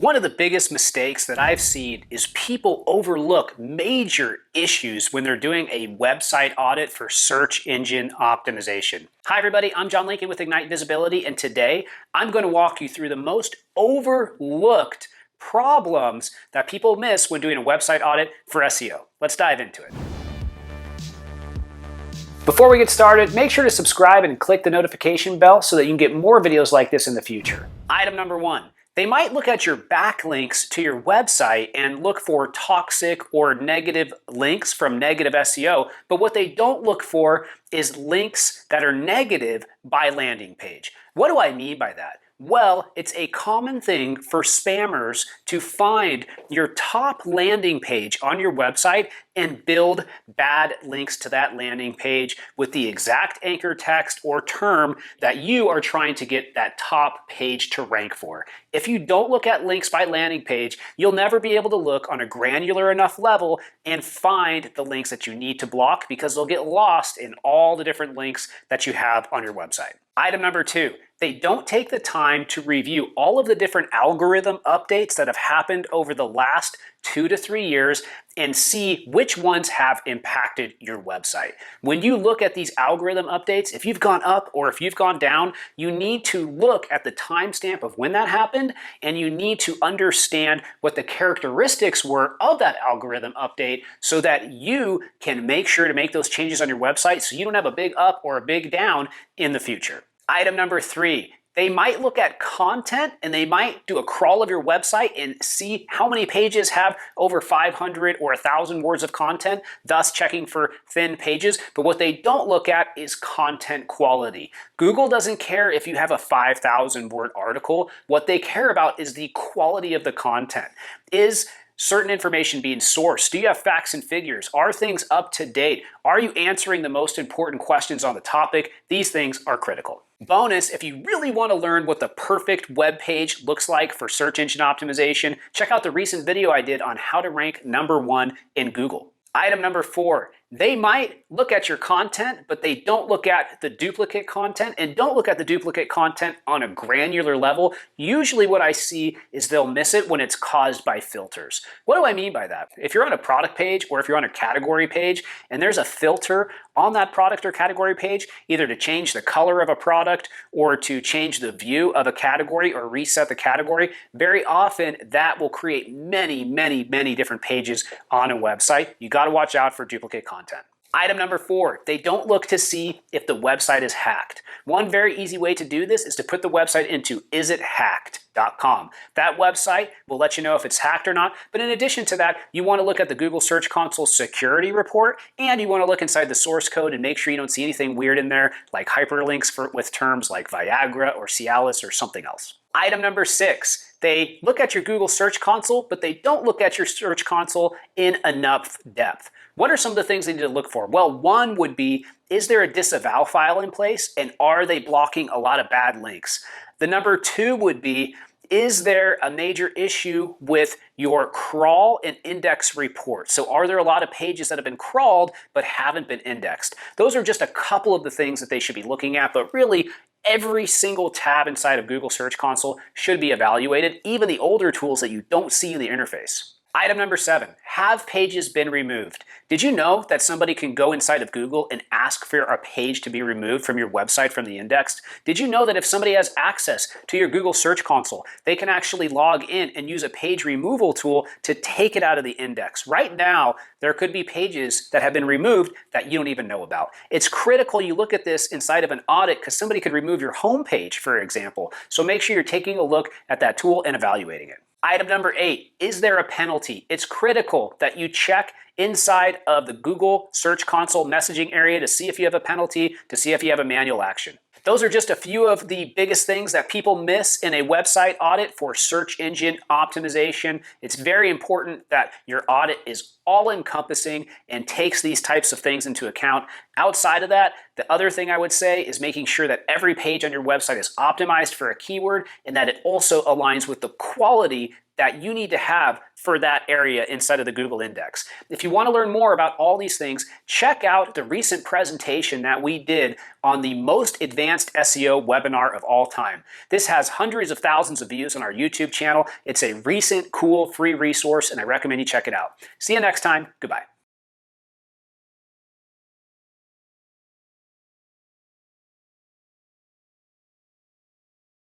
One of the biggest mistakes that I've seen is people overlook major issues when they're doing a website audit for search engine optimization. Hi everybody, I'm John Lincoln with Ignite Visibility, and today I'm going to walk you through the most overlooked problems that people miss when doing a website audit for SEO. Let's dive into it. Before we get started, make sure to subscribe and click the notification bell so that you can get more videos like this in the future. Item number one. They might look at your backlinks to your website and look for toxic or negative links from negative SEO, but what they don't look for is links that are negative by landing page. What do I mean by that? Well, it's a common thing for spammers to find your top landing page on your website and build bad links to that landing page with the exact anchor text or term that you are trying to get that top page to rank for. If you don't look at links by landing page, you'll never be able to look on a granular enough level and find the links that you need to block because they'll get lost in all the different links that you have on your website. Item number two, they don't take the time to review all of the different algorithm updates that have happened over the last 2 to 3 years and see which ones have impacted your website. When you look at these algorithm updates, if you've gone up or if you've gone down, you need to look at the timestamp of when that happened, and you need to understand what the characteristics were of that algorithm update so that you can make sure to make those changes on your website so you don't have a big up or a big down in the future. Item number three, they might look at content and they might do a crawl of your website and see how many pages have over 500 or 1,000 words of content, thus checking for thin pages. But what they don't look at is content quality. Google doesn't care if you have a 5,000 word article. What they care about is the quality of the content. Is certain information being sourced? Do you have facts and figures? Are things up to date? Are you answering the most important questions on the topic? These things are critical. Bonus, if you really want to learn what the perfect web page looks like for search engine optimization, check out the recent video I did on how to rank #1 in Google. Item number four, they might look at your content, but they don't look at the duplicate content and don't look at the duplicate content on a granular level. Usually what I see is they'll miss it when it's caused by filters. What do I mean by that? If you're on a product page or if you're on a category page and there's a filter on that product or category page, either to change the color of a product or to change the view of a category or reset the category, very often that will create many different pages on a website. You got to watch out for duplicate content. Item number four, they don't look to see if the website is hacked. One very easy way to do this is to put the website into isithacked.com. That website will let you know if it's hacked or not. But in addition to that, you want to look at the Google Search Console security report, and you want to look inside the source code and make sure you don't see anything weird in there, like hyperlinks with terms like Viagra or Cialis or something else. Item number six, they look at your Google Search Console, but they don't look at your Search Console in enough depth. What are some of the things they need to look for? Well, one would be, is there a disavow file in place, and are they blocking a lot of bad links? The number two would be, is there a major issue with your crawl and index report? So are there a lot of pages that have been crawled but haven't been indexed? Those are just a couple of the things that they should be looking at, but really every single tab inside of Google Search Console should be evaluated, even the older tools that you don't see in the interface. Item number seven, have pages been removed? Did you know that somebody can go inside of Google and ask for a page to be removed from your website from the index? Did you know that if somebody has access to your Google Search Console, they can actually log in and use a page removal tool to take it out of the index? Right now, there could be pages that have been removed that you don't even know about. It's critical you look at this inside of an audit because somebody could remove your home page, for example. So make sure you're taking a look at that tool and evaluating it. Item number eight, is there a penalty? It's critical that you check inside of the Google Search Console messaging area to see if you have a penalty, to see if you have a manual action. Those are just a few of the biggest things that people miss in a website audit for search engine optimization. It's very important that your audit is all-encompassing and takes these types of things into account. Outside of that, The other thing I would say is making sure that every page on your website is optimized for a keyword and that it also aligns with the quality that you need to have for that area inside of the Google index. If you want to learn more about all these things, check out the recent presentation that we did on the most advanced SEO webinar of all time. This has hundreds of thousands of views on our YouTube channel. It's a recent, cool, free resource, and I recommend you check it out. See you next time. Goodbye.